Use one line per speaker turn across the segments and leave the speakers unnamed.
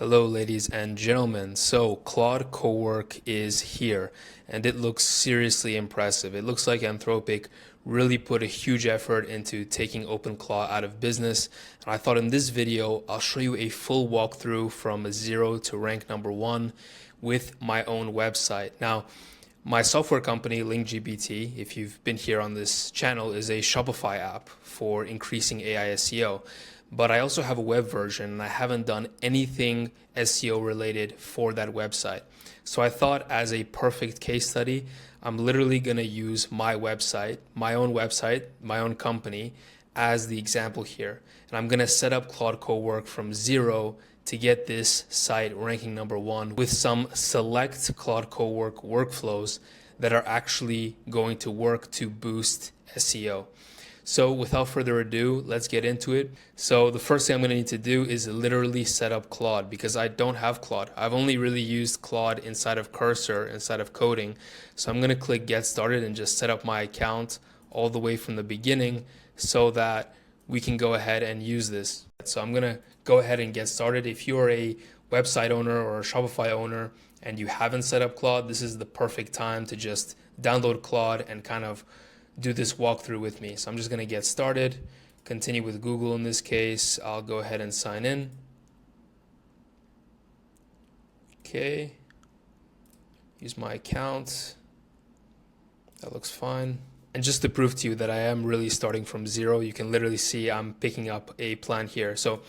Hello, ladies and gentlemen. So Claude Cowork is here, and it looks seriously impressive. It looks like Anthropic really put a huge effort into taking OpenClaw out of business. And I thought in this video, I'll show you a full walkthrough from 0 to rank #1 with my own website. Now, my software company, LinkGPT, if you've been here on this channel, is a Shopify app for increasing AI SEO. But I also have a web version and I haven't done anything SEO related for that website. So I thought as a perfect case study, I'm literally going to use my website, my own company as the example here. And I'm going to set up Claude Cowork from 0 to get this site ranking #1 with some select Claude Cowork workflows that are actually going to work to boost SEO. So without further ado, let's get into it. So the first thing I'm going to need to do is literally set up Claude because I don't have Claude. I've only really used Claude inside of Cursor, inside of coding. So I'm going to click Get Started and just set up my account all the way from the beginning so that we can go ahead and use this. So I'm going to go ahead and get started. If you're a website owner or a Shopify owner and you haven't set up Claude, this is the perfect time to just download Claude and kind of do this walkthrough with me. So I'm just going to get started, continue with Google in this case. I'll go ahead and sign in. Okay, use my account. That looks fine. And just to prove to you that I am really starting from 0, you can literally see I'm picking up a plan here. So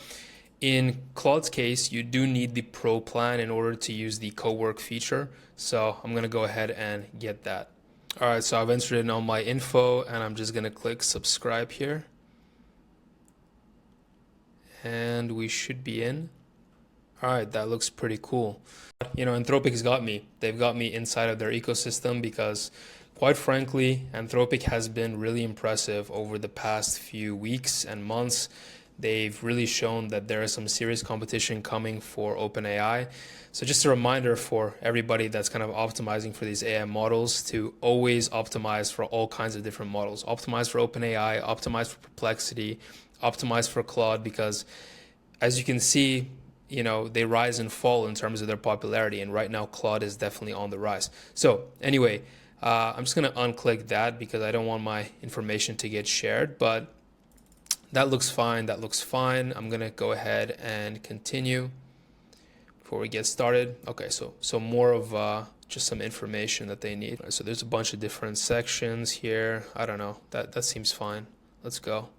in Claude's case, you do need the Pro plan in order to use the Cowork feature. So I'm going to go ahead and get that. All right, so I've entered in all my info and I'm just going to click subscribe here. And we should be in. All right, that looks pretty cool. You know, Anthropic's got me. They've got me inside of their ecosystem because, quite frankly, Anthropic has been really impressive over the past few weeks and months. They've really shown that there is some serious competition coming for OpenAI. So just a reminder for everybody that's kind of optimizing for these AI models to always optimize for all kinds of different models. Optimize for OpenAI, optimize for Perplexity, optimize for Claude, because as you can see, you know, they rise and fall in terms of their popularity. And right now, Claude is definitely on the rise. So anyway, I'm just going to unclick that because I don't want my information to get shared, but that looks fine. That looks fine. I'm going to go ahead and continue before we get started. Okay, so more of just some information that they need. So there's a bunch of different sections here. I don't know. That seems fine. Let's go.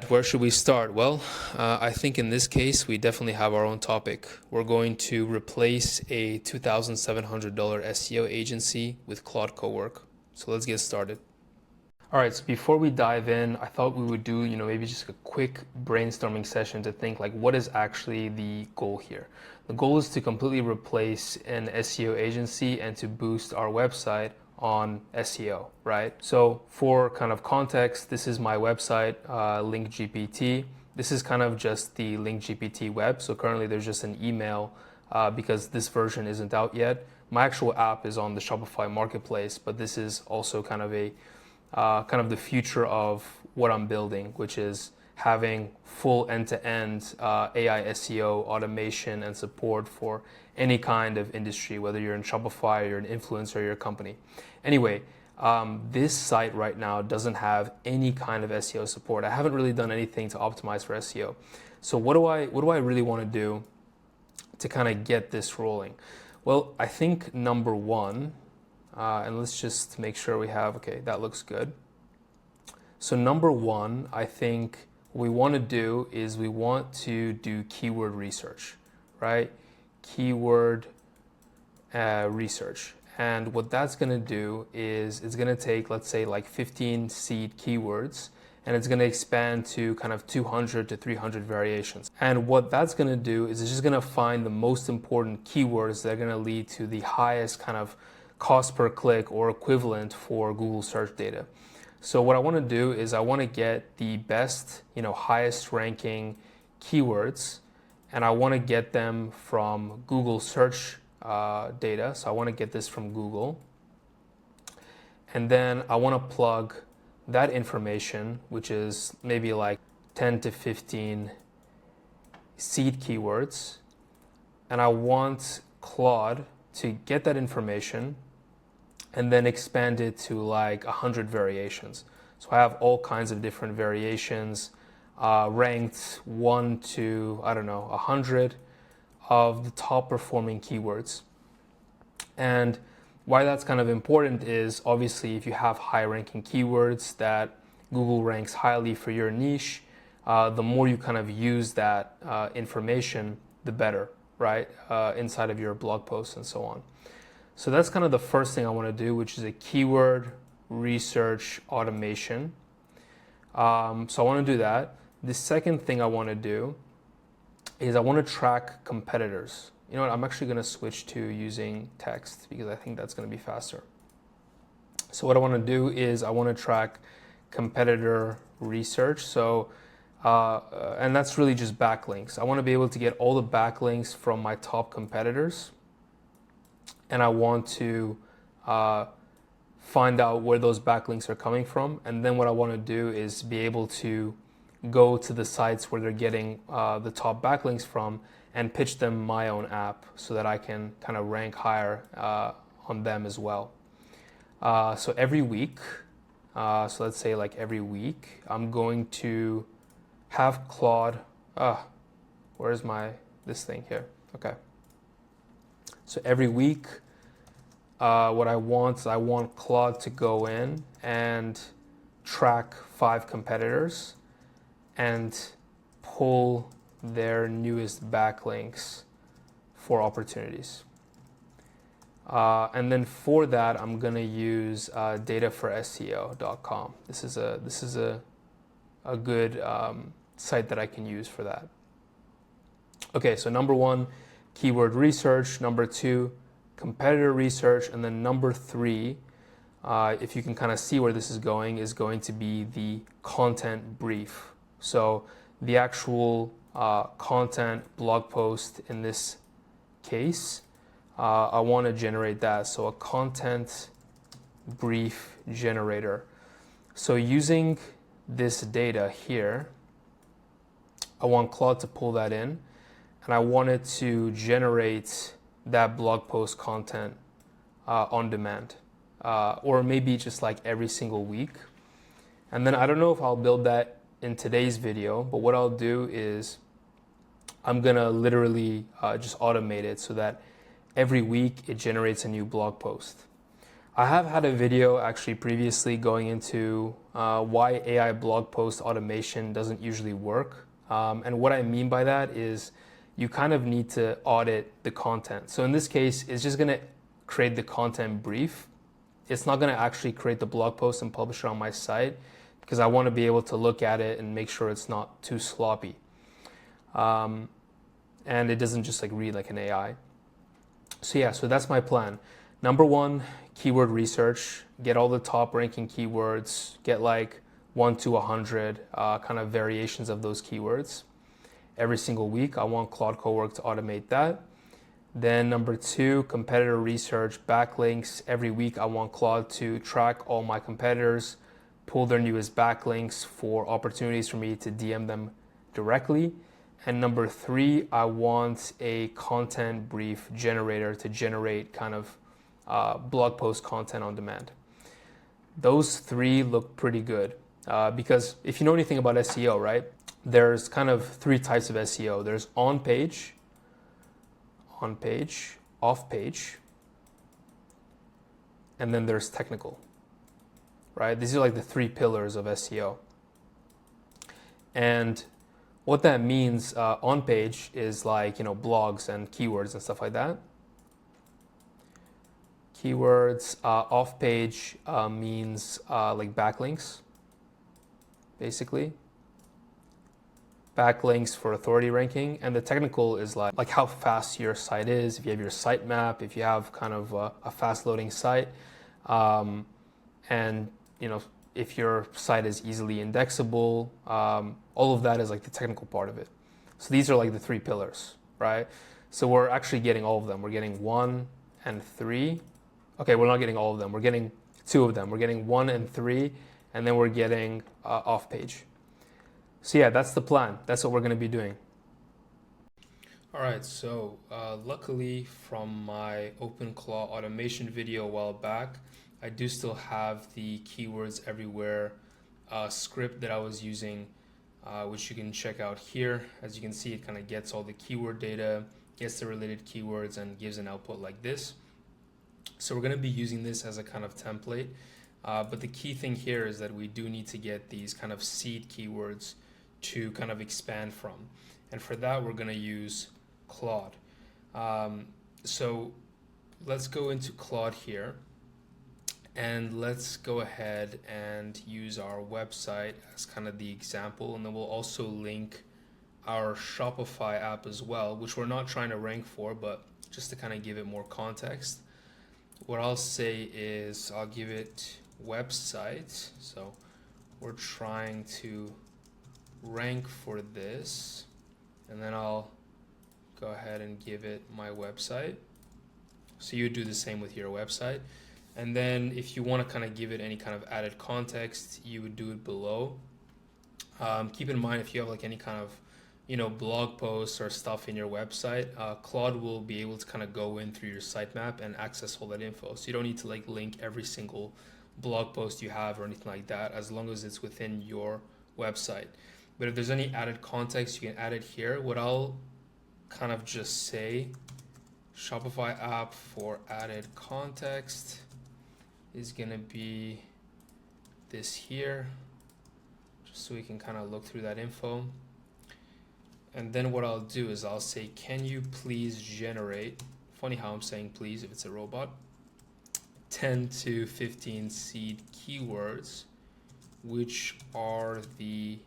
Where should we start? Well, I think in this case, we definitely have our own topic. We're going to replace a $2,700 SEO agency with Claude Cowork. So let's get started. All right, so before we dive in, I thought we would do, maybe just a quick brainstorming session to think like, what is actually the goal here? The goal is to completely replace an SEO agency and to boost our website on SEO, right? So for kind of context, this is my website, LinkGPT. This is kind of just the LinkGPT web. So currently there's just an email because this version isn't out yet. My actual app is on the Shopify marketplace, but this is also kind of the future of what I'm building, which is having full end-to-end AI SEO automation and support for any kind of industry, whether you're in Shopify or you're an influencer or your company. Anyway, this site right now doesn't have any kind of SEO support. I haven't really done anything to optimize for SEO. So what do I really want to do to kind of get this rolling? Well, I think #1, and let's just make sure we have, okay, that looks good. So #1, I think what we want to do is we want to do keyword research, right? Keyword research. And what that's going to do is it's going to take, let's say, like 15 seed keywords, and it's going to expand to kind of 200 to 300 variations. And what that's going to do is it's just going to find the most important keywords that are going to lead to the highest kind of cost per click or equivalent for Google search data. So what I want to do is I want to get the best, highest ranking keywords, and I want to get them from Google search data. So I want to get this from Google. And then I want to plug that information, which is maybe like 10 to 15 seed keywords, and I want Claude to get that information and then expand it to like 100 variations. So I have all kinds of different variations, ranked 1 to, I don't know, 100 of the top performing keywords. And why that's kind of important is obviously if you have high ranking keywords that Google ranks highly for your niche, the more you kind of use that information, the better, right? Inside of your blog posts and so on. So that's kind of the first thing I want to do, which is a keyword research automation. So I want to do that. The second thing I want to do is I want to track competitors. You know what, I'm actually going to switch to using text because I think that's going to be faster. So what I want to do is I want to track competitor research. So, and that's really just backlinks. I want to be able to get all the backlinks from my top competitors. And I want to find out where those backlinks are coming from. And then what I want to do is be able to go to the sites where they're getting the top backlinks from and pitch them my own app so that I can kind of rank higher on them as well. So every week, so let's say like every week, I'm going to have Claude, where's this thing here? Okay. So every week, what I want is I want Claude to go in and track 5 competitors and pull their newest backlinks for opportunities. And then for that, I'm going to use dataforseo.com. This is a good site that I can use for that. Okay, so number 1, keyword research. Number 2, competitor research. And then number 3, if you can kind of see where this is going to be the content brief. So the actual content blog post in this case, I want to generate that. So a content brief generator. So using this data here, I want Claude to pull that in, and I want it to generate that blog post content on demand, or maybe just like every single week. And then I don't know if I'll build that in today's video, but what I'll do is I'm gonna literally just automate it so that every week it generates a new blog post. I have had a video actually previously going into why AI blog post automation doesn't usually work. And what I mean by that is you kind of need to audit the content. So in this case, it's just gonna create the content brief. It's not gonna actually create the blog post and publish it on my site because I wanna be able to look at it and make sure it's not too sloppy. And it doesn't just like read like an AI. So yeah, so that's my plan. Number 1, keyword research, get all the top ranking keywords, get like 1 to 100 kind of variations of those keywords. Every single week, I want Claude Cowork to automate that. Then number 2, competitor research, backlinks. Every week, I want Claude to track all my competitors, pull their newest backlinks for opportunities for me to DM them directly. And number 3, I want a content brief generator to generate kind of blog post content on demand. Those 3 look pretty good because if you know anything about SEO, right, there's kind of 3 types of SEO. There's on page, off page, and then there's technical, right? These are like the 3 pillars of SEO. And what that means on page is like, you know, blogs and keywords and stuff like that. Keywords. Off page means like backlinks, basically. Backlinks for authority ranking. And the technical is like how fast your site is, if you have your sitemap, if you have kind of a fast loading site, and you know, if your site is easily indexable, all of that is like the technical part of it. So these are like the 3 pillars, right? So we're actually getting all of them. We're getting 1 and 3. Okay, we're not getting all of them. We're getting 2 of them. We're getting 1 and 3, and then we're getting off page. So yeah, that's the plan. That's what we're going to be doing. All right, so luckily from my OpenClaw automation video a while back, I do still have the keywords everywhere script that I was using, which you can check out here. As you can see, it kind of gets all the keyword data, gets the related keywords, and gives an output like this. So we're going to be using this as a kind of template. But the key thing here is that we do need to get these kind of seed keywords to kind of expand from. And for that, we're going to use Claude. So let's go into Claude here, and let's go ahead and use our website as kind of the example, and then we'll also link our Shopify app as well, which we're not trying to rank for, but just to kind of give it more context. What I'll say is I'll give it website. So we're trying to rank for this, and then I'll go ahead and give it my website. So you do the same with your website. And then if you want to kind of give it any kind of added context, you would do it below. Keep in mind, if you have like any kind of blog posts or stuff in your website, Claude will be able to kind of go in through your sitemap and access all that info. So you don't need to like link every single blog post you have or anything like that, as long as it's within your website. But if there's any added context, you can add it here. What I'll kind of just say, Shopify app for added context is gonna be this here, just so we can kind of look through that info. And then what I'll do is I'll say, can you please generate, funny how I'm saying please if it's a robot, 10 to 15 seed keywords, which are of the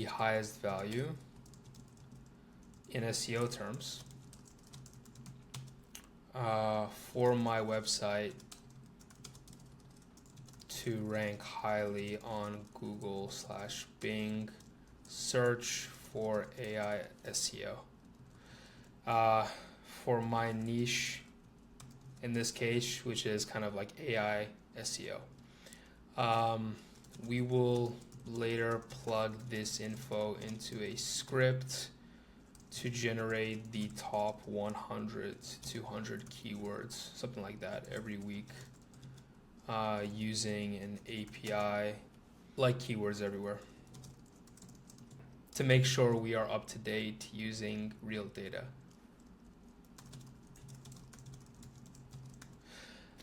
highest value in SEO terms for my website to rank highly on Google/Bing search for AI SEO. For my niche in this case, which is kind of like AI SEO, we will later plug this info into a script to generate the top 100 to 200 keywords, something like that, every week, using an API like Keywords Everywhere, to make sure we are up to date using real data.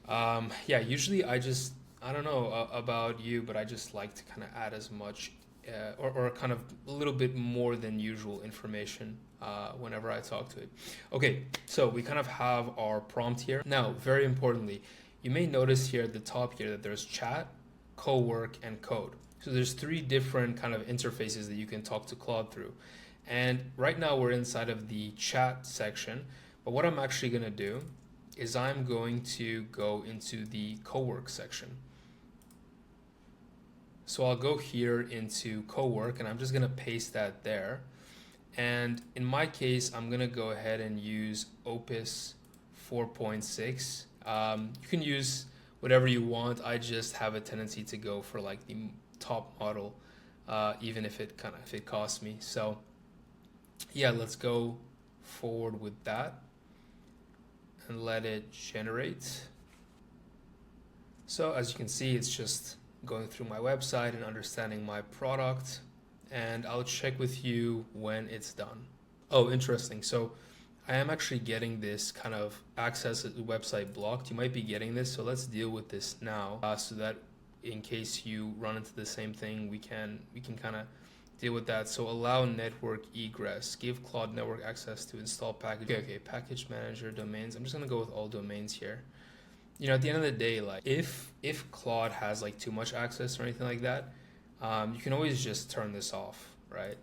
Yeah, usually I don't know about you, but I just like to kind of add as much or kind of a little bit more than usual information whenever I talk to it. Okay, so we kind of have our prompt here. Now, very importantly, you may notice here at the top here that there's chat, Cowork, and code. So there's 3 different kind of interfaces that you can talk to Claude through. And right now we're inside of the chat section, but what I'm actually going to do is I'm going to go into the Cowork section. So I'll go here into Cowork, and I'm just going to paste that there. And in my case, I'm going to go ahead and use Opus 4.6. You can use whatever you want. I just have a tendency to go for like the top model, even if it costs me. So yeah, let's go forward with that and let it generate. So as you can see, it's just going through my website and understanding my product, and I'll check with you when it's done. Oh, interesting. So I am actually getting this kind of access to the website blocked. You might be getting this, so let's deal with this now, so that in case you run into the same thing, we can kind of deal with that. So allow network egress, give Claude network access to install package. Okay, package manager, domains. I'm just gonna go with all domains here. At the end of the day, like if Claude has like too much access or anything like that, you can always just turn this off, right?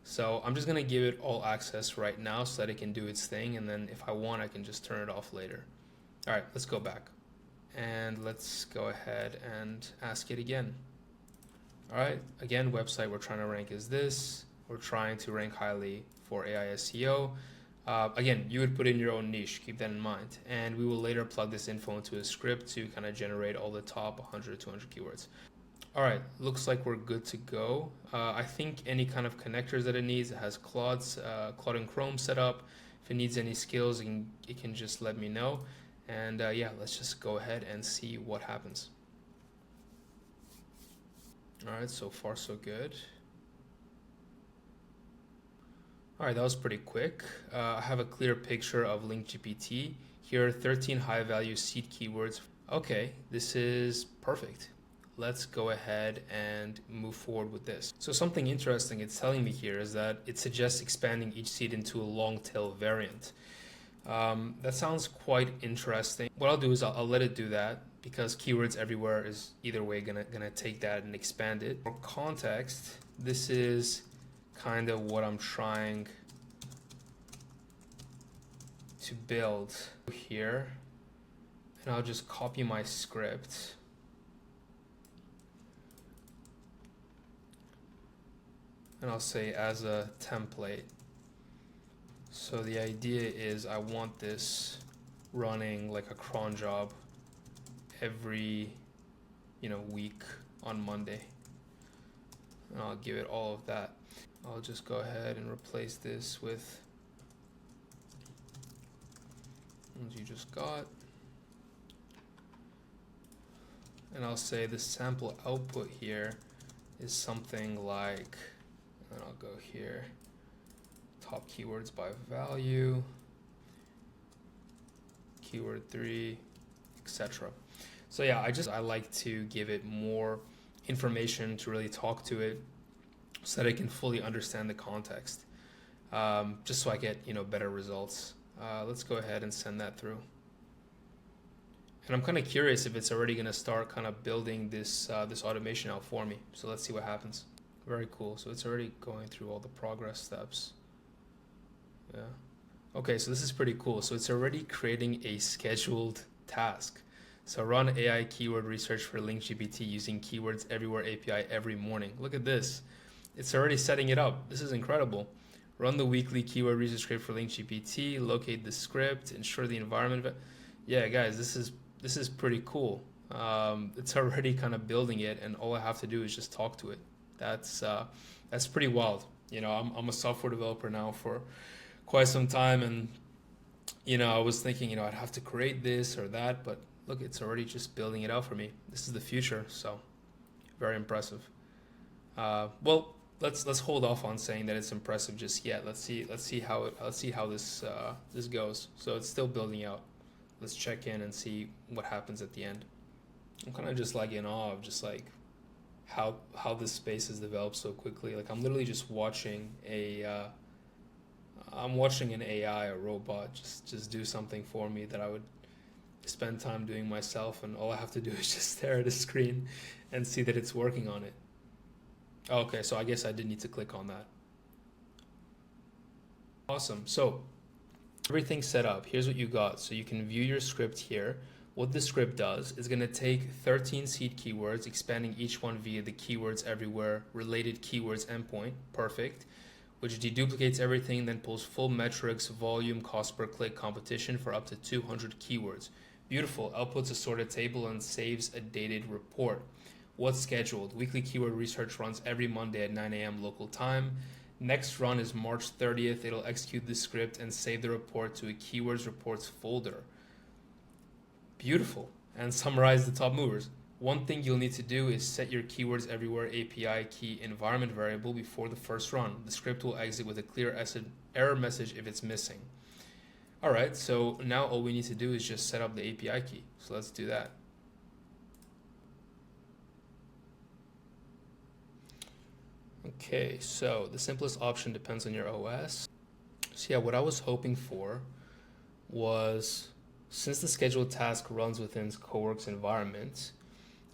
So I'm just gonna give it all access right now so that it can do its thing, and then if I want, I can just turn it off later. All right, let's go back. And let's go ahead and ask it again. All right, again, website we're trying to rank is this. We're trying to rank highly for AI SEO. Again, you would put in your own niche, keep that in mind. And we will later plug this info into a script to kind of generate all the top 100 to 200 keywords. All right, looks like we're good to go. I think any kind of connectors that it needs, it has Claude and Chrome set up. If it needs any skills, it can just let me know. And yeah, let's just go ahead and see what happens. All right, so far so good. All right, that was pretty quick. I have a clear picture of LinkGPT. Here are 13 high-value seed keywords. Okay, this is perfect. Let's go ahead and move forward with this. So something interesting it's telling me here is that it suggests expanding each seed into a long tail variant. That sounds quite interesting. What I'll do is I'll let it do that because keywords everywhere is either way gonna take that and expand it. For context, this is kind of what I'm trying to build here, and I'll just copy my script and I'll say as a template. So the idea is I want this running like a cron job every week on Monday, and I'll give it all of that. I'll just go ahead and replace this with ones you just got, and I'll say the sample output here is something like, and I'll go here, top keywords by value, keyword 3, etc. So yeah, I like to give it more information to really talk to it so that I can fully understand the context, just so I get better results. Let's go ahead and send that through. And I'm kind of curious if it's already going to start kind of building this automation out for me. So let's see what happens. Very cool. So it's already going through all the progress steps. Yeah. Okay, so this is pretty cool. So it's already creating a scheduled task. So run AI keyword research for LinkGPT using Keywords Everywhere API every morning. Look at this. It's already setting it up. This is incredible. Run the weekly keyword research script for LinkGPT, locate the script, ensure the environment. Yeah, guys, this is pretty cool. It's already kind of building it, and all I have to do is just talk to it. That's pretty wild. I'm a software developer now for quite some time, and I was thinking, I'd have to create this or that, but look, it's already just building it out for me. This is the future, so very impressive. Well, let's hold off on saying that it's impressive just yet. Let's see how this goes. So it's still building out. Let's check in and see what happens at the end. I'm kind of just like in awe of just like how this space has developed so quickly. Like I'm literally just watching I'm watching an AI, a robot, just do something for me that I would spend time doing myself, and all I have to do is just stare at a screen and see that it's working on it. Okay, so I guess I did need to click on that. Awesome. So everything's set up. Here's what you got. So you can view your script here. What the script does is going to take 13 seed keywords, expanding each one via the Keywords Everywhere related keywords endpoint. Perfect. Which deduplicates everything, then pulls full metrics, volume, cost per click, competition for up to 200 keywords. Beautiful. Outputs a sorted table and saves a dated report. What's scheduled? Weekly keyword research runs every Monday at 9 a.m. local time. Next run is March 30th. It'll execute the script and save the report to a keywords reports folder. Beautiful. And summarize the top movers. One thing you'll need to do is set your Keywords Everywhere API key environment variable before the first run. The script will exit with a clear error message if it's missing. All right, so now all we need to do is just set up the API key. So let's do that. Okay, so the simplest option depends on your OS. So yeah, what I was hoping for was, since the scheduled task runs within Cowork's environment,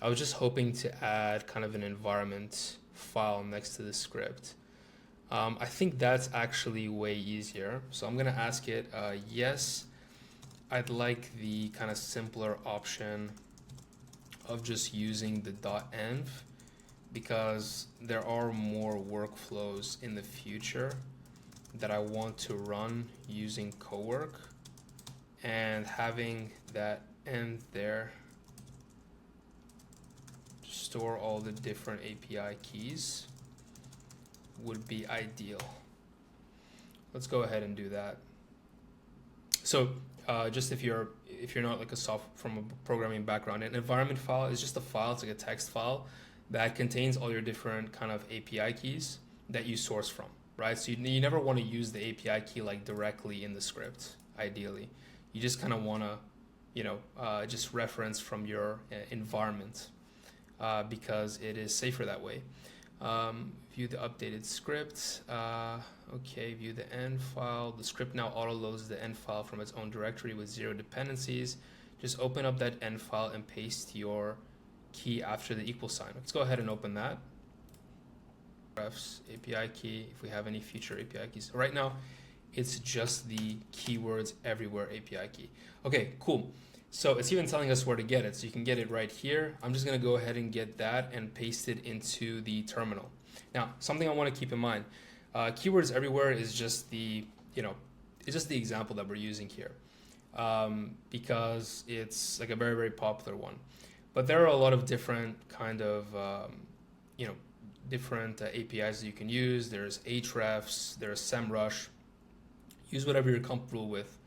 I was just hoping to add kind of an environment file next to the script. I think that's actually way easier. So I'm gonna ask it, yes, I'd like the kind of simpler option of just using the .env, because there are more workflows in the future that I want to run using Cowork, and having that end there store all the different API keys would be ideal. Let's go ahead and do that. So just if you're not like from a programming background, an environment file is just a file. It's like a text file that contains all your different kind of API keys that you source from, right? So you never want to use the API key like directly in the script. Ideally, you just kind of want to, just reference from your environment because it is safer that way. View the updated script. Okay, view the end file. The script now auto-loads the end file from its own directory with 0 dependencies. Just open up that end file and paste your key after the equal sign. Let's go ahead and open that. Refs, API key, if we have any future API keys. Right now, it's just the keywords everywhere API key. Okay, cool. So it's even telling us where to get it. So you can get it right here. I'm just gonna go ahead and get that and paste it into the terminal. Now, something I wanna keep in mind, keywords everywhere is just the, it's just the example that we're using here because it's like a very, very popular one. But there are a lot of different kind of, different APIs that you can use. There's Ahrefs, there's SEMrush. Use whatever you're comfortable with.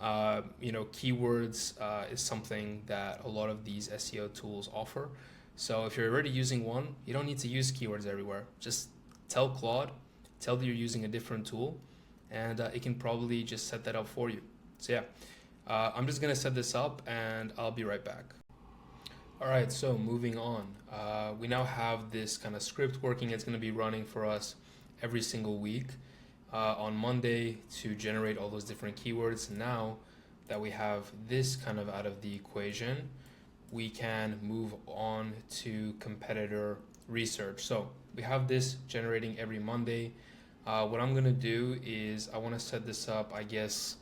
Keywords is something that a lot of these SEO tools offer. So if you're already using one, you don't need to use keywords everywhere. Just tell Claude, tell that you're using a different tool, and it can probably just set that up for you. So yeah, I'm just gonna set this up and I'll be right back. All right, so moving on. We now have this kind of script working. It's gonna be running for us every single week. On Monday to generate all those different keywords. Now that we have this kind of out of the equation, we can move on to competitor research. So we have this generating every Monday. What I'm gonna do is I wanna set this up, I guess,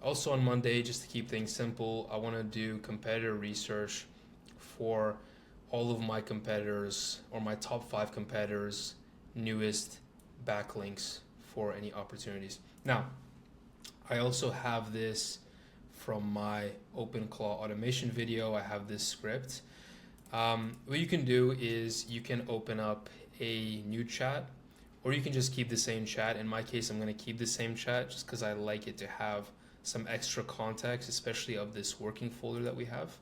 also on Monday, just to keep things simple. I wanna do competitor research for all of my competitors or my top 5 competitors' newest backlinks for any opportunities. Now, I also have this from my OpenClaw automation video. I have this script. What you can do is you can open up a new chat, or you can just keep the same chat. In my case, I'm going to keep the same chat just because I like it to have some extra context, especially of this working folder that we have.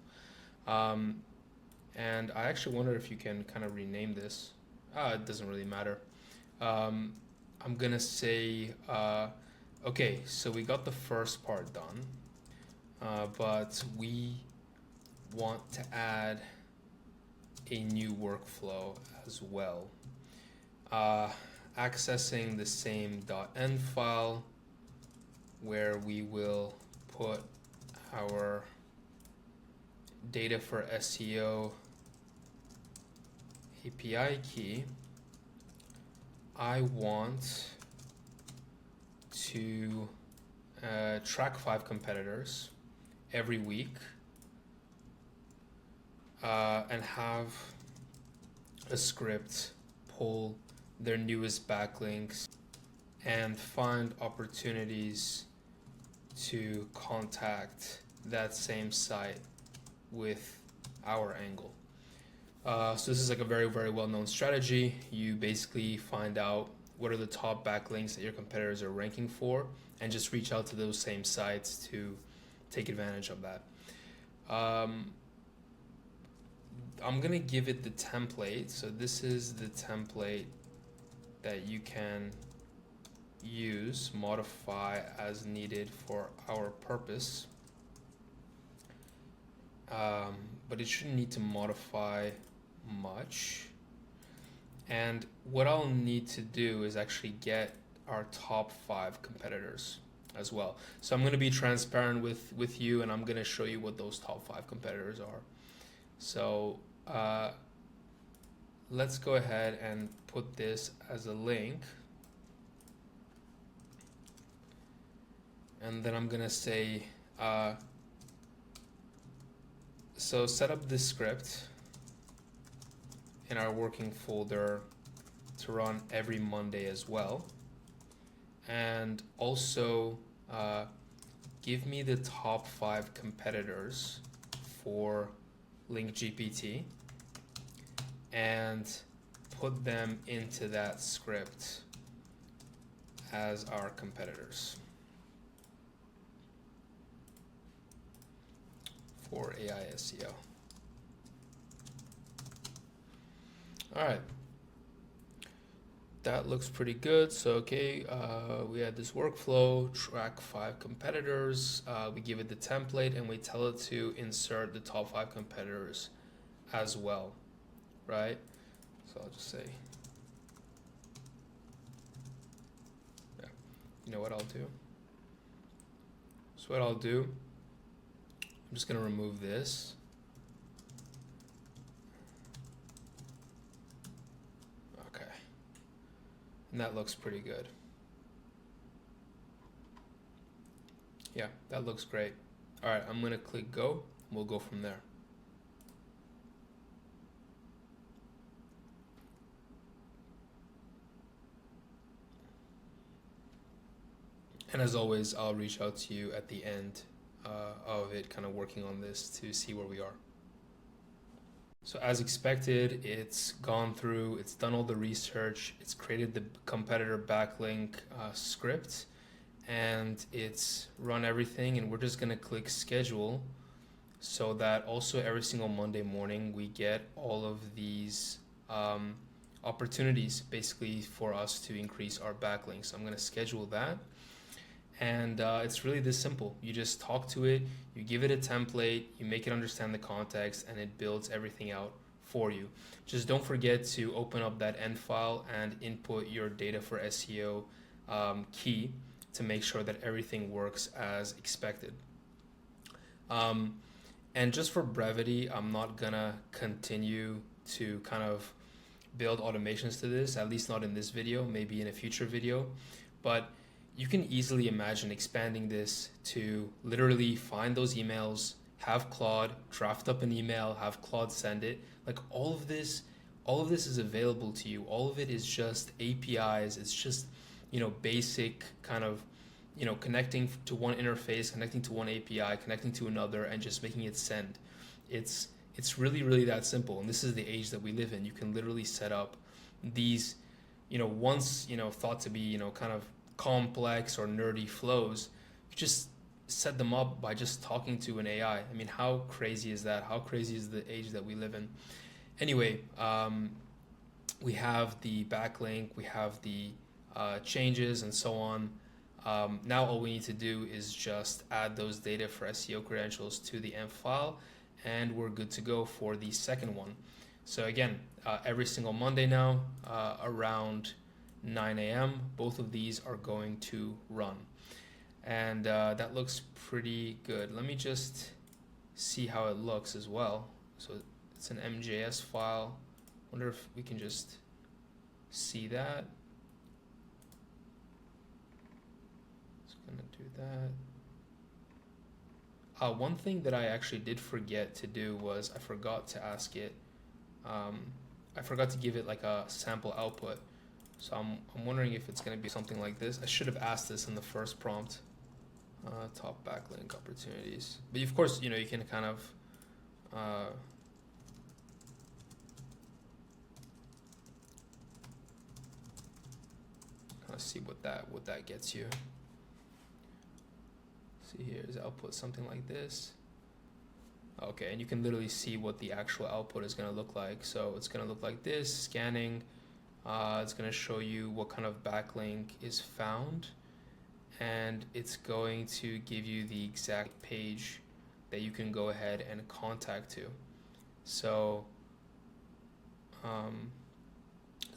And I actually wonder if you can kind of rename this. It doesn't really matter. I'm gonna say, okay, so we got the first part done, but we want to add a new workflow as well. Accessing the same .env file where we will put our data for SEO API key. I want to track 5 competitors every week and have a script pull their newest backlinks and find opportunities to contact that same site with our angle. So this is like a very, very well-known strategy. You basically find out what are the top backlinks that your competitors are ranking for and just reach out to those same sites to take advantage of that. I'm gonna give it the template. So this is the template that you can use, modify as needed for our purpose. But it shouldn't need to modify much. And what I'll need to do is actually get our top 5 competitors as well. So I'm going to be transparent with you, and I'm going to show you what those top 5 competitors are. So let's go ahead and put this as a link. And then I'm going to say, so set up this script in our working folder to run every Monday as well. And also give me the top 5 competitors for Link GPT. and put them into that script as our competitors for AI SEO. All right, that looks pretty good. So okay, we had this workflow, track 5 competitors, we give it the template and we tell it to insert the top 5 competitors as well, right? So I'll just say, yeah, you know what I'll do? So what I'll do, I'm just gonna remove this. Okay, and that looks pretty good. Yeah, that looks great. All right, I'm gonna click go, and we'll go from there. And as always, I'll reach out to you at the end of it, kind of working on this to see where we are. So as expected, it's gone through, it's done all the research, it's created the competitor backlink script, and it's run everything, and we're just gonna click schedule so that also every single Monday morning we get all of these opportunities basically for us to increase our backlinks. So I'm gonna schedule that. And it's really this simple. You just talk to it, you give it a template, you make it understand the context, and it builds everything out for you. Just don't forget to open up that end file and input your data for SEO key to make sure that everything works as expected. And just for brevity, I'm not gonna continue to kind of build automations to this, at least not in this video, maybe in a future video. But you can easily imagine expanding this to literally find those emails, have Claude draft up an email, have Claude send it. Like all of this is available to you. All of it is just APIs. It's just, basic kind of, connecting to one interface, connecting to one API, connecting to another, and just making it send. It's really, really that simple. And this is the age that we live in. You can literally set up these, once, thought to be, kind of complex or nerdy flows, you just set them up by just talking to an AI. I mean, how crazy is that? How crazy is the age that we live in? Anyway, we have the backlink, we have the changes and so on. Now all we need to do is just add those data for SEO credentials to the env file, and we're good to go for the second one. So again, every single Monday now, around 9 a.m. both of these are going to run, and that looks pretty good. Let me just see how it looks as well. So it's an MJS file. Wonder if we can just see that. It's gonna do that. One thing that I actually did forget to do was I forgot to ask it, I forgot to give it like a sample output. So I'm wondering if it's going to be something like this. I should have asked this in the first prompt. Top backlink opportunities. But of course, you can kind of kind of see what that gets you. See here is output something like this. Okay, and you can literally see what the actual output is going to look like. So it's going to look like this, scanning. It's going to show you what kind of backlink is found, and it's going to give you the exact page that you can go ahead and contact to. So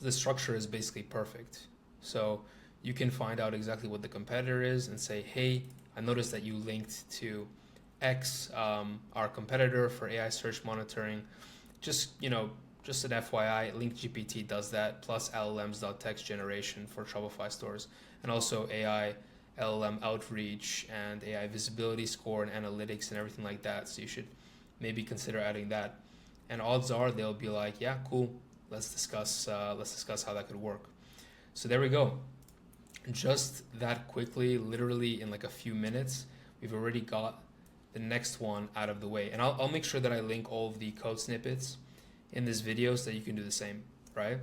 the structure is basically perfect. So you can find out exactly what the competitor is and say, hey, I noticed that you linked to X, our competitor for AI search monitoring. Just an FYI, LinkGPT does that, plus LLMs.text generation for Shopify stores, and also AI LLM outreach and AI visibility score and analytics and everything like that. So you should maybe consider adding that. And odds are they'll be like, yeah, cool, let's discuss how that could work. So there we go. Just that quickly, literally in like a few minutes, we've already got the next one out of the way. And I'll make sure that I link all of the code snippets in this video so that you can do the same, right?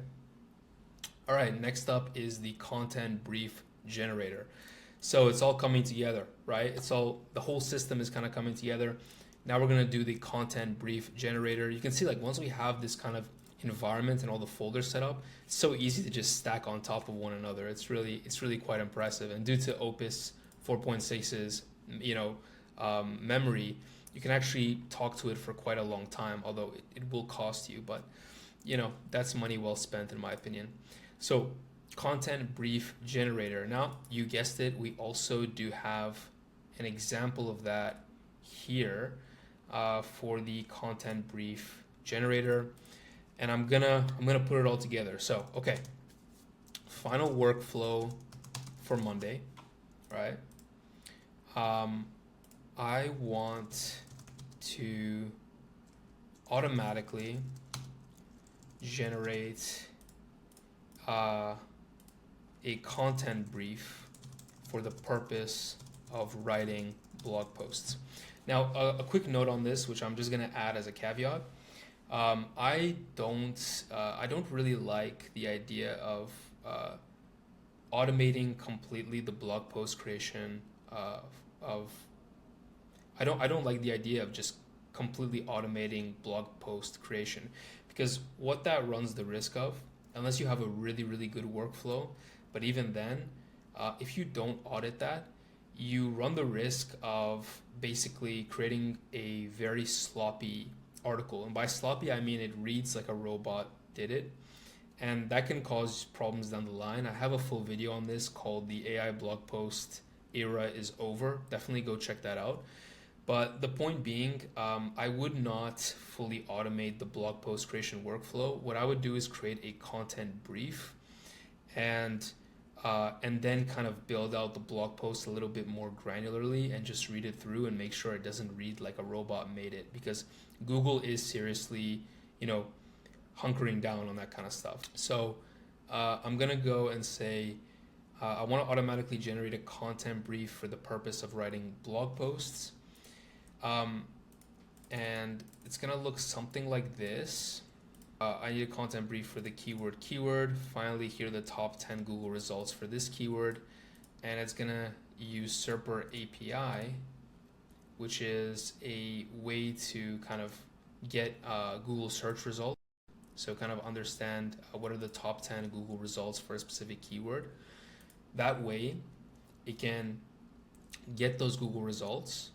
All right, next up is the content brief generator. So it's all coming together, right? The whole system is kind of coming together. Now we're gonna do the content brief generator. You can see like once we have this kind of environment and all the folders set up, it's so easy to just stack on top of one another. It's really quite impressive. And due to Opus 4.6's memory, you can actually talk to it for quite a long time, although it will cost you, but that's money well spent in my opinion. So content brief generator. Now you guessed it, we also do have an example of that here for the content brief generator, and I'm gonna put it all together. So okay, final workflow for Monday, right? I want to automatically generate a content brief for the purpose of writing blog posts. Now, a quick note on this, which I'm just going to add as a caveat. I don't really like the idea of automating completely the blog post creation I don't like the idea of just completely automating blog post creation, because what that runs the risk of, unless you have a really good workflow, but even then, if you don't audit that, you run the risk of basically creating a very sloppy article. And by sloppy, I mean it reads like a robot did it. And that can cause problems down the line. I have a full video on this called The AI Blog Post Era is Over. Definitely go check that out. But the point being, I would not fully automate the blog post creation workflow. What I would do is create a content brief and then kind of build out the blog post a little bit more granularly and just read it through and make sure it doesn't read like a robot made it, because Google is seriously, hunkering down on that kind of stuff. So I'm gonna go and say, I want to automatically generate a content brief for the purpose of writing blog posts. And it's gonna look something like this. I need a content brief for the keyword. Finally, here are the top 10 Google results for this keyword. And it's gonna use SERPer API, which is a way to kind of get Google search results. So kind of understand what are the top 10 Google results for a specific keyword. That way, it can get those Google results,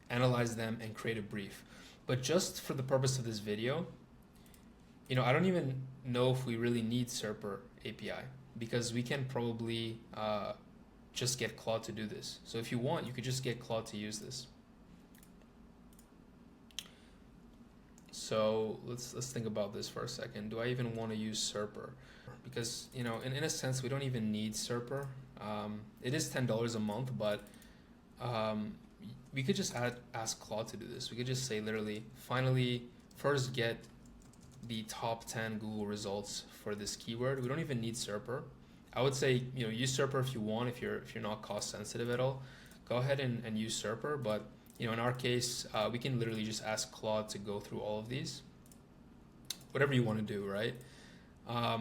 analyze them, and create a brief. But just for the purpose of this video, I don't even know if we really need SERPer API, because we can probably just get Claude to do this. So if you want, you could just get Claude to use this. So let's think about this for a second. Do I even want to use SERPer? Because in a sense, we don't even need SERPer. It is $10 a month, but we could just ask Claude to do this. We could just say literally, finally, first get the top 10 Google results for this keyword. We don't even need SERPer. I would say use SERPer if you want, if you're not cost sensitive at all. Go ahead and use SERPer, but in our case, we can literally just ask Claude to go through all of these, whatever you want to do, right? I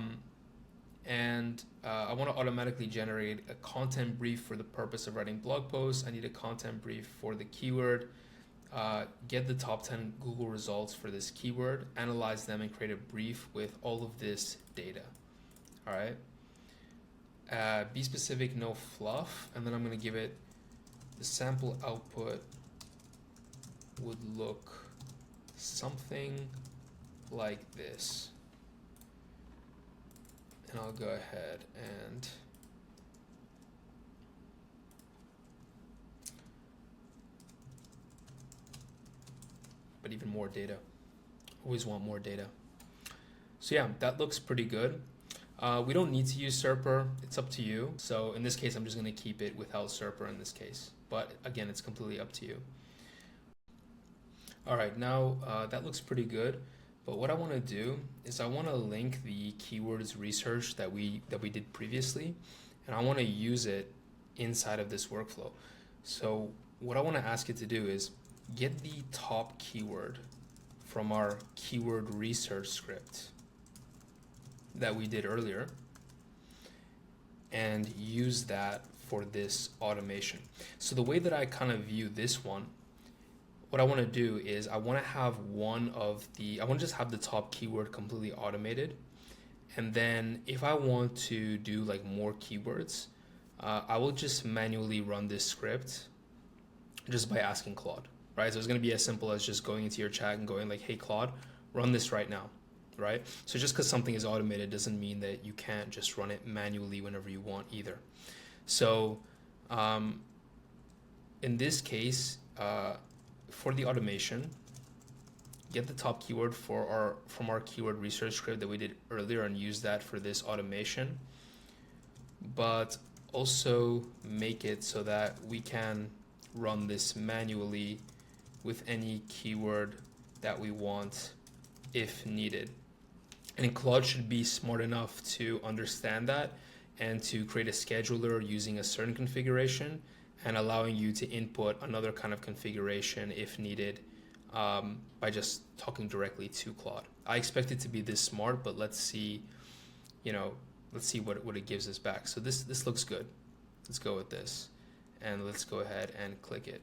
want to automatically generate a content brief for the purpose of writing blog posts. I need a content brief for the keyword. Get the top 10 Google results for this keyword, analyze them, and create a brief with all of this data. All right. Be specific, no fluff, and then I'm going to give it the sample output would look something like this. And I'll go ahead and but even more data. Always want more data. So yeah, that looks pretty good. We don't need to use SERPer. It's up to you. So in this case, I'm just going to keep it without SERPer in this case. But again, it's completely up to you. All right, now that looks pretty good. But what I want to do is I want to link the keywords research that we did previously, and I want to use it inside of this workflow. So what I want to ask it to do is get the top keyword from our keyword research script that we did earlier and use that for this automation. So the way that I kind of view this one, what I want to do is I want to have I want to just have the top keyword completely automated. And then if I want to do like more keywords, I will just manually run this script just by asking Claude, right? So it's going to be as simple as just going into your chat and going like, hey, Claude, run this right now, right? So just because something is automated doesn't mean that you can't just run it manually whenever you want either. So in this case, for the automation, get the top keyword from our keyword research script that we did earlier and use that for this automation, but also make it so that we can run this manually with any keyword that we want if needed. And Claude should be smart enough to understand that and to create a scheduler using a certain configuration and allowing you to input another kind of configuration if needed, by just talking directly to Claude. I expect it to be this smart, but let's see what it gives us back. So this looks good. Let's go with this, and let's go ahead and click it.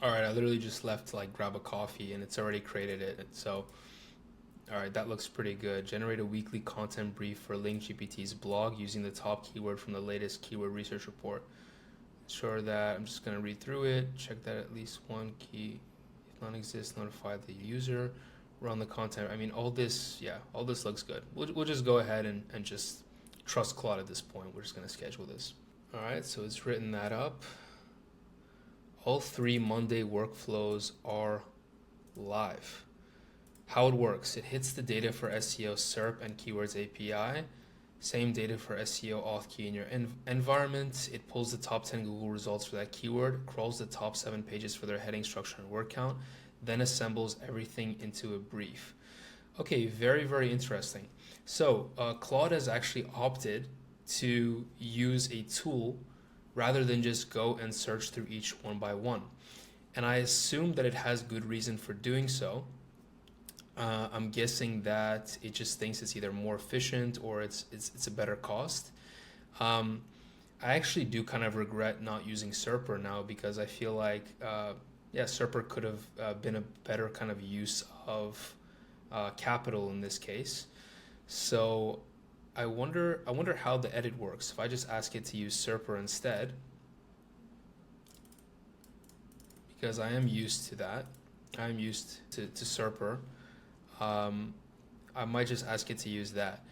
All right, I literally just left to like grab a coffee and it's already created it. So, all right, that looks pretty good. Generate a weekly content brief for LinkGPT's blog using the top keyword from the latest keyword research report. Ensure that, I'm just gonna read through it, check that at least one key, if none exists, notify the user, run the content. I mean, all this looks good. We'll just go ahead and just trust Claude at this point. We're just gonna schedule this. All right, so it's written that up. All 3 Monday workflows are live. How it works, it hits the data for SEO, SERP, and Keywords API. Same data for SEO auth key in your environment. It pulls the top 10 Google results for that keyword, crawls the top 7 pages for their heading structure and word count, then assembles everything into a brief. Okay, very, very interesting. So Claude has actually opted to use a tool rather than just go and search through each one by one. And I assume that it has good reason for doing so. I'm guessing that it just thinks it's either more efficient or it's a better cost. I actually do kind of regret not using Serper now because I feel like Serper could have been a better kind of use of capital in this case. So I wonder how the edit works. If I just ask it to use Serper instead, because I am used to that. I'm used to Serper. I might just ask it to use that.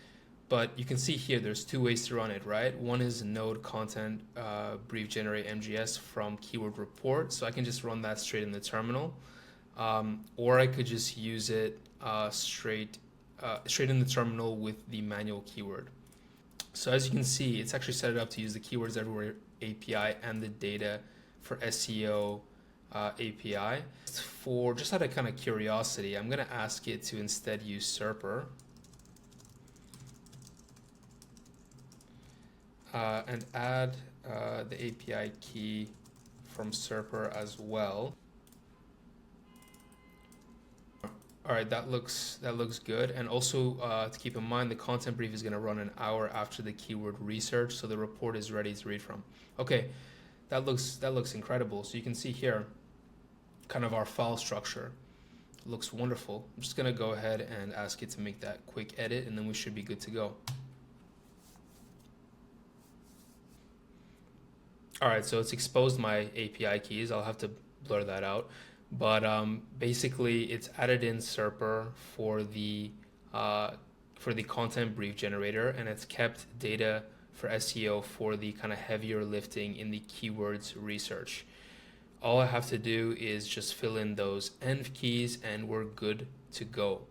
But you can see here there's 2 ways to run it, right? One is node content brief generate MGS from keyword report. So I can just run that straight in the terminal. Or I could just use it straight in the terminal with the manual keyword. So as you can see, it's actually set it up to use the Keywords Everywhere API and the data for SEO API. For just out of kind of curiosity, I'm going to ask it to instead use Serper and add the API key from Serper as well. All right, that looks good. And also to keep in mind, the content brief is going to run an hour after the keyword research, so the report is ready to read from. Okay, that looks incredible. So you can see here, kind of our file structure. It looks wonderful. I'm just going to go ahead and ask it to make that quick edit, and then we should be good to go. All right, so it's exposed my API keys. I'll have to blur that out. But basically, it's added in Serper for the content brief generator, and it's kept data for SEO for the kind of heavier lifting in the keywords research. All I have to do is just fill in those env keys, and we're good to go.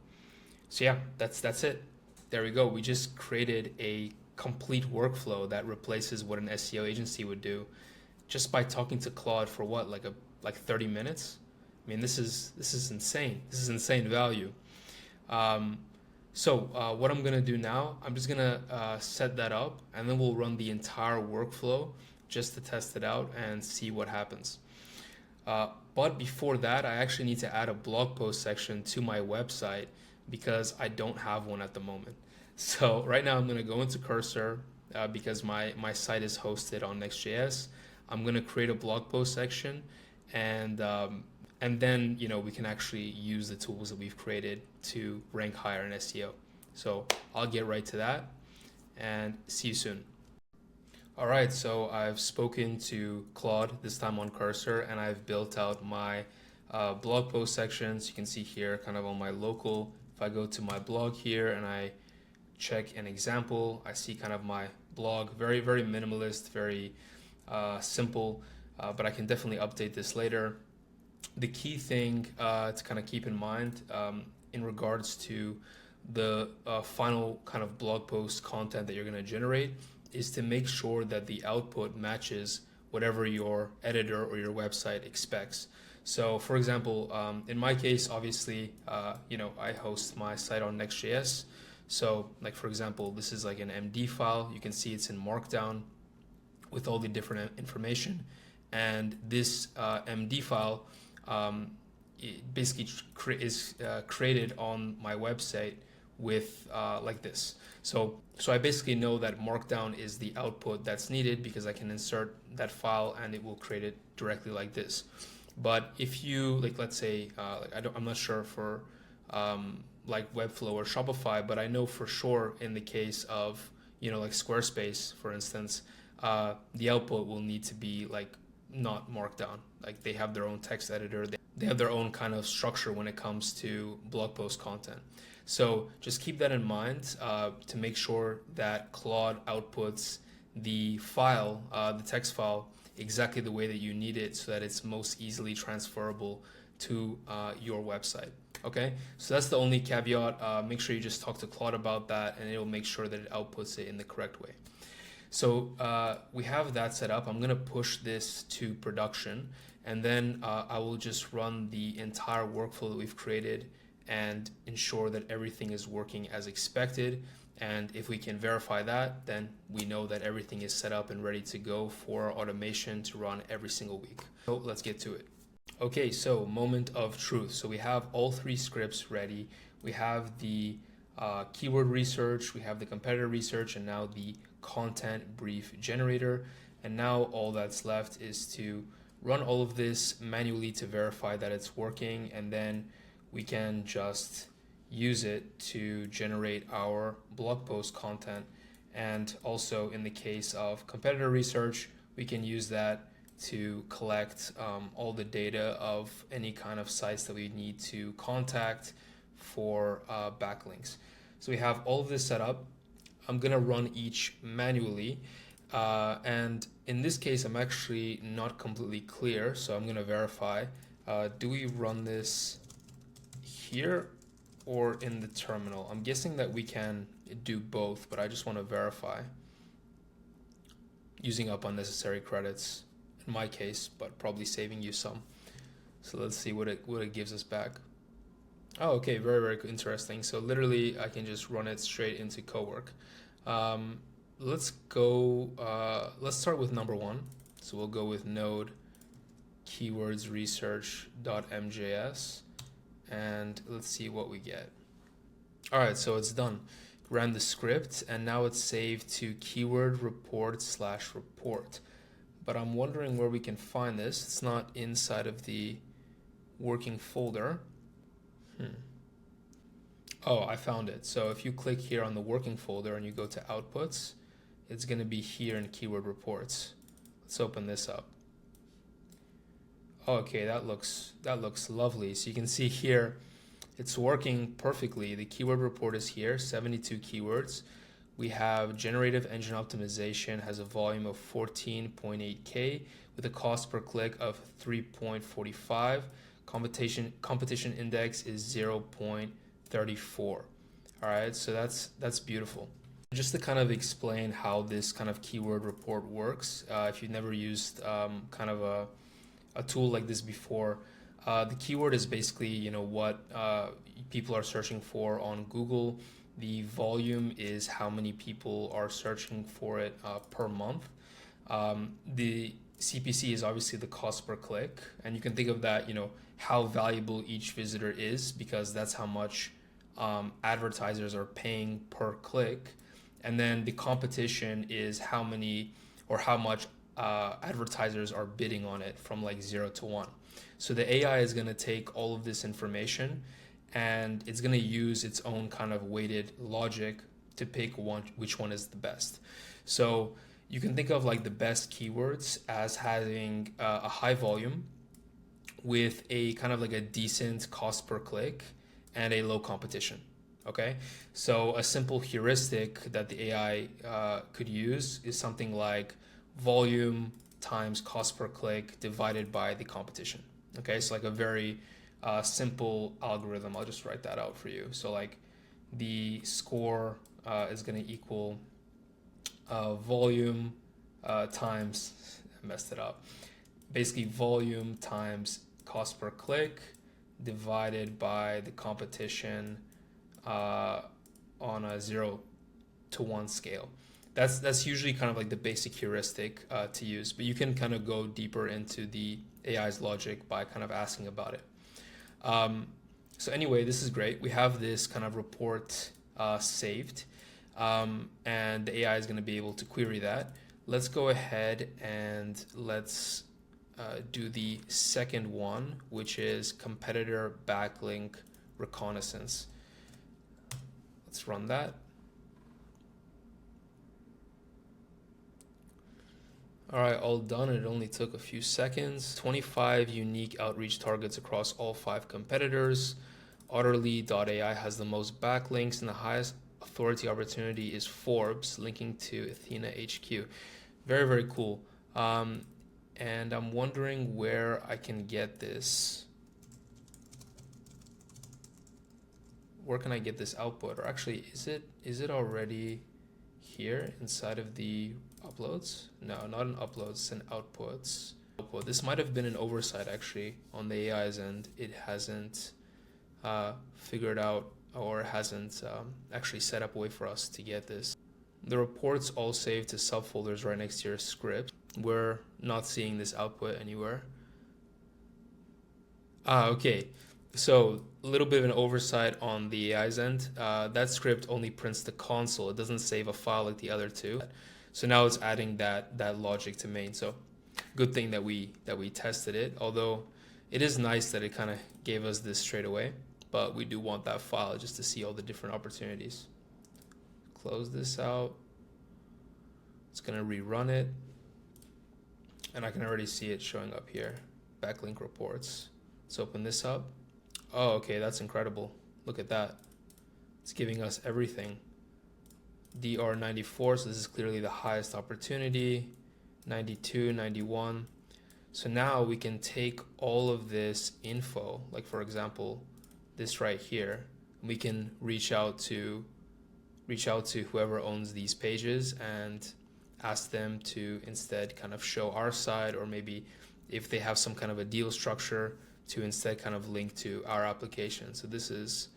So yeah, that's it. There we go. We just created a complete workflow that replaces what an SEO agency would do just by talking to Claude for what, like 30 minutes. I mean, this is insane. This is insane value. So what I'm gonna do now, I'm just gonna set that up, and then we'll run the entire workflow just to test it out and see what happens. But before that, I actually need to add a blog post section to my website because I don't have one at the moment. So right now I'm going to go into Cursor because my site is hosted on Next.js. I'm going to create a blog post section, and then we can actually use the tools that we've created to rank higher in SEO. So I'll get right to that and see you soon. All right, so I've spoken to Claude, this time on Cursor, and I've built out my blog post sections. You can see here kind of on my local. If I go to my blog here and I check an example, I see kind of my blog, very, very minimalist, very simple, but I can definitely update this later. The key thing to kind of keep in mind in regards to the final kind of blog post content that you're going to generate is to make sure that the output matches whatever your editor or your website expects. So for example, in my case, obviously, I host my site on Next.js. So like, for example, this is like an MD file. You can see it's in Markdown with all the different information. And this MD file it basically is created on my website with like this. So I basically know that Markdown is the output that's needed because I can insert that file and it will create it directly like this. But if you let's say I'm not sure for like Webflow or Shopify, but I know for sure in the case of like Squarespace, for instance, the output will need to be like not Markdown. Like they have their own text editor. They have their own kind of structure when it comes to blog post content. So just keep that in mind to make sure that Claude outputs the file, the text file, exactly the way that you need it so that it's most easily transferable to your website. Okay, so that's the only caveat. Make sure you just talk to Claude about that and it'll make sure that it outputs it in the correct way. So we have that set up. I'm going to push this to production, and then I will just run the entire workflow that we've created and ensure that everything is working as expected. And if we can verify that, then we know that everything is set up and ready to go for automation to run every single week. So let's get to it. Okay, so moment of truth. So we have all three scripts ready. We have the keyword research, we have the competitor research, and now the content brief generator. And now all that's left is to run all of this manually to verify that it's working, and then we can just use it to generate our blog post content. And also in the case of competitor research, we can use that to collect all the data of any kind of sites that we need to contact for backlinks. So we have all of this set up. I'm gonna run each manually, and in this case I'm actually not completely clear, so I'm gonna verify. Do we run this here or in the terminal? I'm guessing that we can do both, but I just want to verify using up unnecessary credits in my case, but probably saving you some. So let's see what it gives us back. Oh, okay, very, very interesting. So literally I can just run it straight into Cowork. Let's start with number one. So we'll go with node keywords research.mjs, and let's see what we get. All right, so it's done. Ran the script, and now it's saved to keyword report/report. But I'm wondering where we can find this. It's not inside of the working folder. Oh, I found it. So if you click here on the working folder and you go to outputs, it's going to be here in keyword reports. Let's open this up. Okay, that looks lovely. So you can see here it's working perfectly. The keyword report is here, 72 keywords. We have generative engine optimization, has a volume of 14.8K with a cost per click of 3.45. Competition index is 0.34. All right, so that's beautiful. Just to kind of explain how this kind of keyword report works, if you've never used kind of a tool like this before, the keyword is basically what people are searching for on Google. The volume is how many people are searching for it per month. The CPC is obviously the cost per click, and you can think of that, how valuable each visitor is, because that's how much advertisers are paying per click. And then the competition is how many or how much advertisers are bidding on it from like 0 to 1. So the AI is going to take all of this information and it's going to use its own kind of weighted logic to pick which one is the best. So you can think of like the best keywords as having a high volume with a kind of like a decent cost per click and a low competition. Okay, so a simple heuristic that the AI could use is something like volume times cost per click divided by the competition. Okay, so like a very simple algorithm. I'll just write that out for you. So like the score is going to equal volume times, I messed it up, basically volume times cost per click divided by the competition on a 0 to 1 scale. That's usually kind of like the basic heuristic to use, but you can kind of go deeper into the AI's logic by kind of asking about it. So anyway, this is great. We have this kind of report saved, and the AI is going to be able to query that. Let's go ahead and let's do the second one, which is competitor backlink reconnaissance. Let's run that. All right, all done. It only took a few seconds. 25 unique outreach targets across all 5 competitors. Otterly.ai has the most backlinks, and the highest authority opportunity is Forbes, linking to Athena HQ. Very, very cool. And I'm wondering where I can get this. Where can I get this output? Or actually, is it already here inside of the uploads? No, not in uploads, it's in outputs. This might have been an oversight actually on the AI's end. It hasn't figured out or hasn't actually set up a way for us to get this. The reports all saved to subfolders right next to your script. We're not seeing this output anywhere. Okay. So a little bit of an oversight on the AI's end. That script only prints the console. It doesn't save a file like the other two. So now it's adding that logic to main. So good thing that we tested it. Although it is nice that it kind of gave us this straight away, but we do want that file just to see all the different opportunities. Close this out. It's gonna rerun it, and I can already see it showing up here. Backlink reports. Let's open this up. Oh, okay, that's incredible. Look at that. It's giving us everything. DR94, so this is clearly the highest opportunity. 92, 91. So now we can take all of this info, like for example, this right here, and we can reach out to whoever owns these pages and ask them to instead kind of show our side, or maybe if they have some kind of a deal structure, to instead kind of link to our application. So this is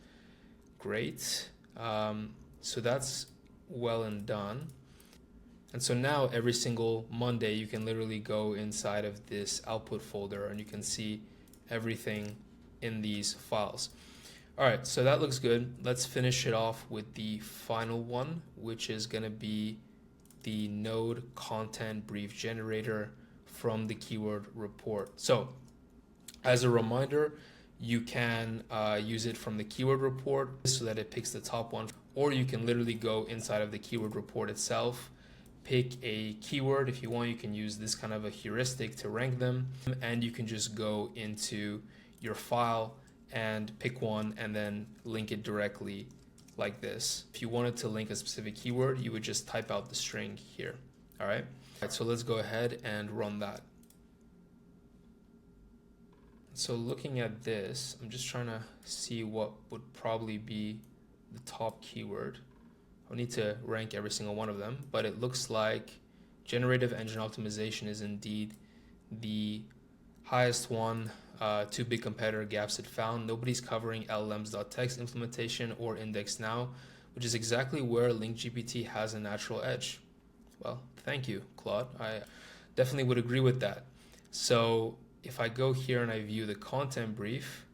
great. So that's well and done. And so now every single Monday you can literally go inside of this output folder and you can see everything in these files. All right, so that looks good. Let's finish it off with the final one, which is going to be the node content brief generator from the keyword report. So as a reminder, you can use it from the keyword report so that it picks the top one, or you can literally go inside of the keyword report itself, pick a keyword. If you want, you can use this kind of a heuristic to rank them, and you can just go into your file and pick one and then link it directly like this. If you wanted to link a specific keyword, you would just type out the string here. All right, so let's go ahead and run that. So looking at this, I'm just trying to see what would probably be the top keyword. I'll need to rank every single one of them, but it looks like generative engine optimization is indeed the highest one. 2 big competitor gaps it found. Nobody's covering LLMs.txt implementation or index now, which is exactly where LinkGPT has a natural edge. Well, thank you, Claude. I definitely would agree with that. So if I go here and I view the content brief,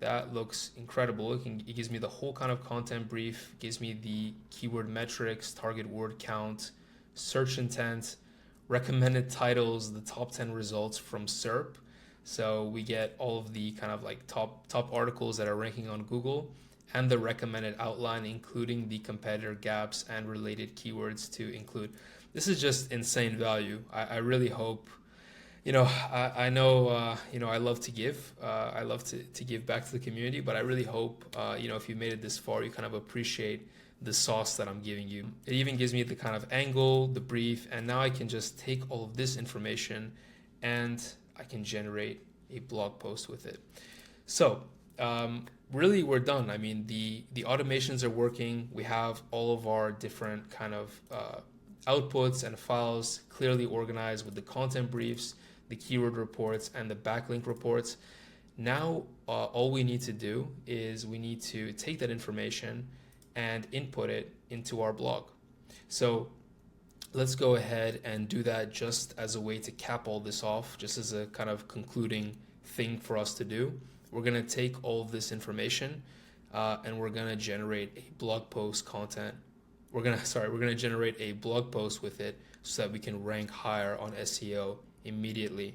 that looks incredible. It gives me the whole kind of content brief, gives me the keyword metrics, target word count, search intent, recommended titles, the top 10 results from SERP. So we get all of the kind of like top articles that are ranking on Google, and the recommended outline, including the competitor gaps and related keywords to include. This is just insane value. I really hope, I know, I love to give. I love to give back to the community, but I really hope, if you made it this far, you kind of appreciate the sauce that I'm giving you. It even gives me the kind of angle, the brief, and now I can just take all of this information and I can generate a blog post with it. So, really, we're done. I mean, the automations are working. We have all of our different kind of outputs and files clearly organized with the content briefs, the keyword reports, and the backlink reports. Now, all we need to do is we need to take that information and input it into our blog. So let's go ahead and do that just as a way to cap all this off, just as a kind of concluding thing for us to do. We're going to take all of this information and we're going to generate a blog post content. We're going to generate a blog post with it so that we can rank higher on SEO immediately.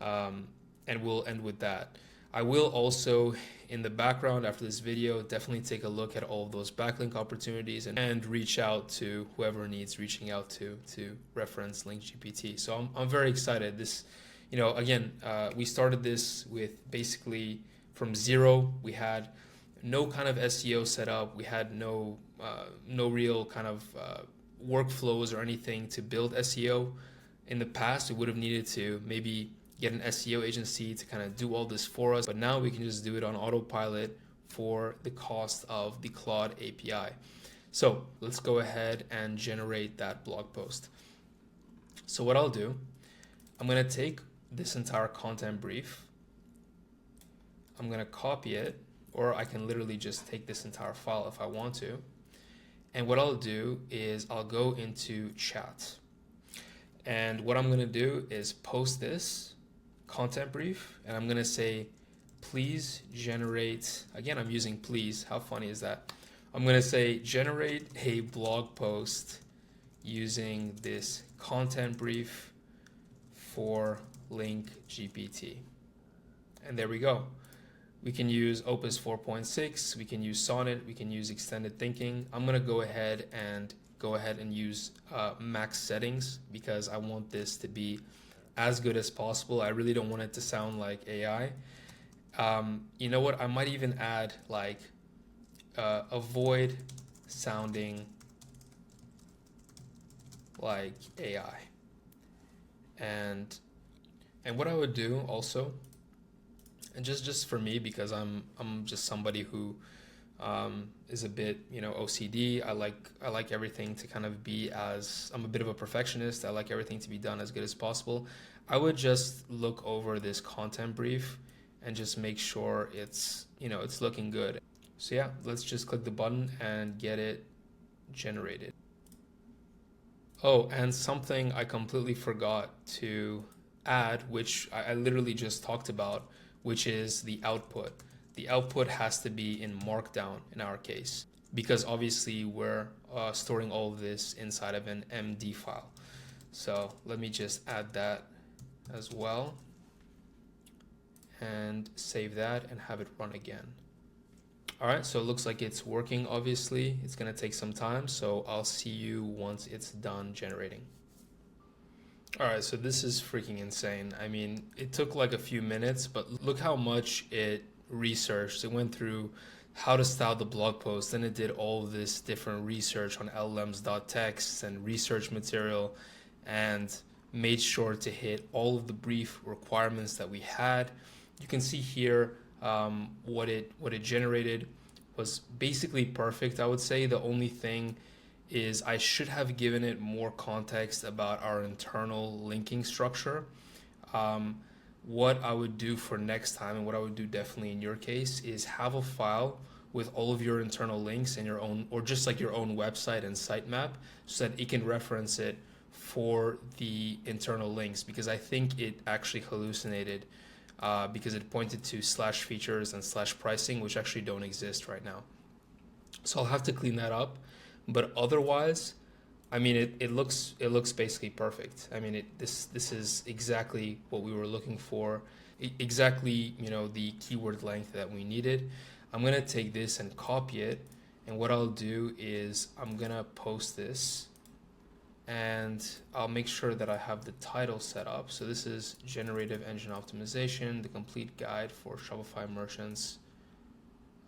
And we'll end with that. I will also, in the background after this video, definitely take a look at all of those backlink opportunities and reach out to whoever needs reaching out to reference Link GPT. So I'm very excited. This, again, we started this with basically from zero. We had no kind of SEO set up. We had no real kind of workflows or anything to build SEO. In the past, we would have needed to maybe get an SEO agency to kind of do all this for us, but now we can just do it on autopilot for the cost of the Claude API. So let's go ahead and generate that blog post. So what I'll do, I'm going to take this entire content brief, I'm going to copy it, or I can literally just take this entire file if I want to. And what I'll do is I'll go into chat. And what I'm going to do is post this content brief, and I'm going to say, please generate, again, I'm using please. How funny is that? I'm going to say, generate a blog post using this content brief for Link GPT. And there we go. We can use Opus 4.6, we can use Sonnet, we can use extended thinking. I'm going to go ahead and use max settings because I want this to be as good as possible. I really don't want it to sound like AI. You know what? I might even add like avoid sounding like AI. And what I would do also, and just for me, because I'm just somebody who is a bit, OCD. I like everything to kind of be I'm a bit of a perfectionist. I like everything to be done as good as possible. I would just look over this content brief and just make sure it's looking good. So yeah, let's just click the button and get it generated. Oh, and something I completely forgot to add, which I literally just talked about, which is the output. The output has to be in Markdown in our case, because obviously we're storing all of this inside of an MD file. So let me just add that as well and save that and have it run again. All right, so it looks like it's working. Obviously, it's gonna take some time, so I'll see you once it's done generating. All right, so this is freaking insane. I mean, it took like a few minutes, but look how much it researched. It went through how to style the blog post, then it did all of this different research on llms.txt and research material, and made sure to hit all of the brief requirements that we had. You can see here what it generated was basically perfect. I would say the only thing is I should have given it more context about our internal linking structure. What I would do for next time, and what I would do definitely in your case, is have a file with all of your internal links and your own, or just like your own website and sitemap, so that it can reference it for the internal links, because I think it actually hallucinated because it pointed to slash features and slash pricing, which actually don't exist right now. So I'll have to clean that up, but otherwise, I mean, it looks basically perfect. I mean, this is exactly what we were looking for, exactly, you know, the keyword length that we needed. I'm gonna take this and copy it, and what I'll do is I'm gonna post this, and I'll make sure that I have the title set up. So this is Generative Engine Optimization, the complete guide for Shopify merchants.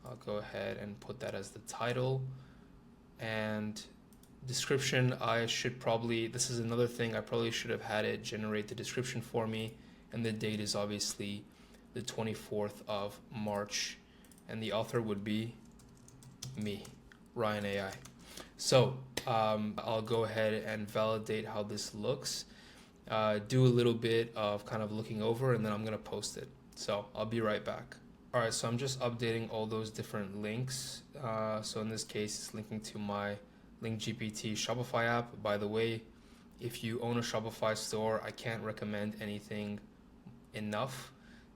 I'll go ahead and put that as the title. And description, I should probably, this is another thing, I probably should have had it generate the description for me. And the date is obviously the 24th of March. And the author would be me, Ryan AI. So I'll go ahead and validate how this looks, do a little bit of kind of looking over, and then I'm gonna post it. So I'll be right back. All right, so I'm just updating all those different links. So in this case, it's linking to my LinkGPT Shopify app. By the way, if you own a Shopify store, I can't recommend anything enough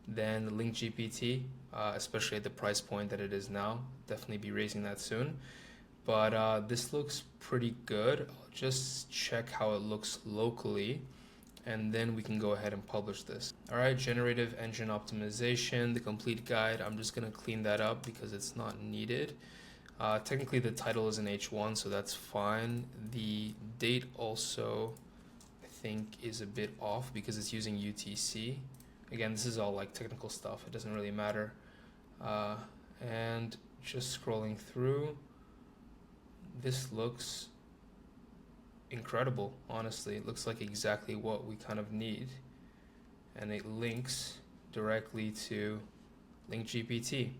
than LinkGPT, especially at the price point that it is now. Definitely be raising that soon. But this looks pretty good. I'll just check how it looks locally, and then we can go ahead and publish this. All right, Generative Engine Optimization, the complete guide. I'm just gonna clean that up because it's not needed. Technically the title is in H1, so that's fine. The date also, I think, is a bit off because it's using UTC. Again, this is all like technical stuff. It doesn't really matter. And just scrolling through, this looks incredible, honestly. It looks like exactly what we kind of need, and it links directly to LinkGPT.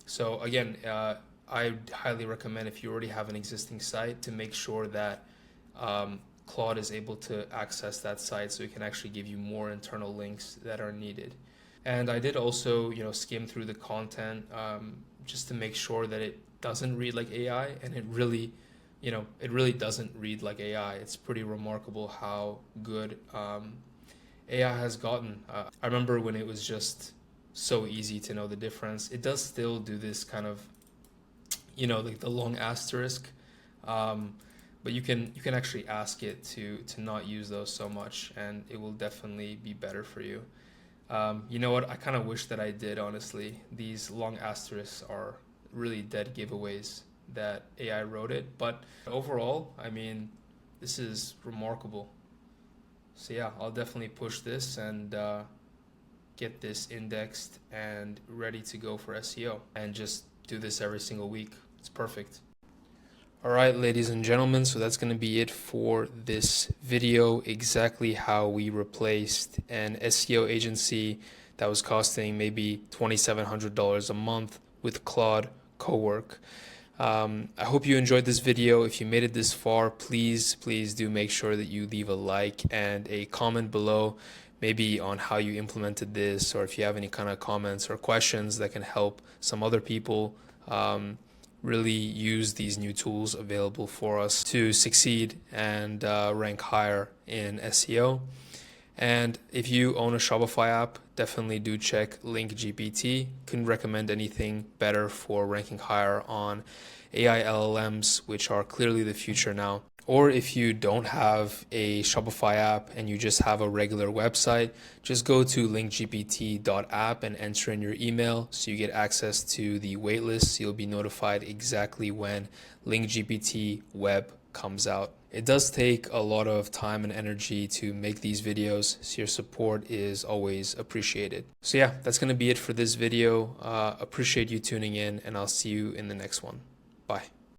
So again, I highly recommend, if you already have an existing site, to make sure that Claude is able to access that site so it can actually give you more internal links that are needed. And I did also, you know, skim through the content just to make sure that it doesn't read like AI, and it really, you know, it really doesn't read like AI. It's pretty remarkable how good AI has gotten. I remember when it was just so easy to know the difference. It does still do this kind of, you know, like the long asterisk, but you can actually ask it to not use those so much, and it will definitely be better for you. You know what? I kind of wish that I did, honestly. These long asterisks are really dead giveaways that AI wrote it, but overall, I mean, this is remarkable. So yeah, I'll definitely push this and get this indexed and ready to go for SEO, and just do this every single week. It's perfect. All right, ladies and gentlemen, so that's going to be it for this video. Exactly how we replaced an SEO agency that was costing maybe $2,700 a month with Claude Cowork. I hope you enjoyed this video. If you made it this far, please do make sure that you leave a like and a comment below, maybe on how you implemented this, or if you have any kind of comments or questions that can help some other people really use these new tools available for us to succeed and rank higher in SEO. And if you own a Shopify app, definitely do check LinkGPT. Couldn't recommend anything better for ranking higher on AI LLMs, which are clearly the future now. Or if you don't have a Shopify app and you just have a regular website, just go to linkgpt.app and enter in your email so you get access to the waitlist. So you'll be notified exactly when LinkGPT Web comes out. It does take a lot of time and energy to make these videos, so your support is always appreciated. So yeah, that's going to be it for this video. Appreciate you tuning in, and I'll see you in the next one. Bye.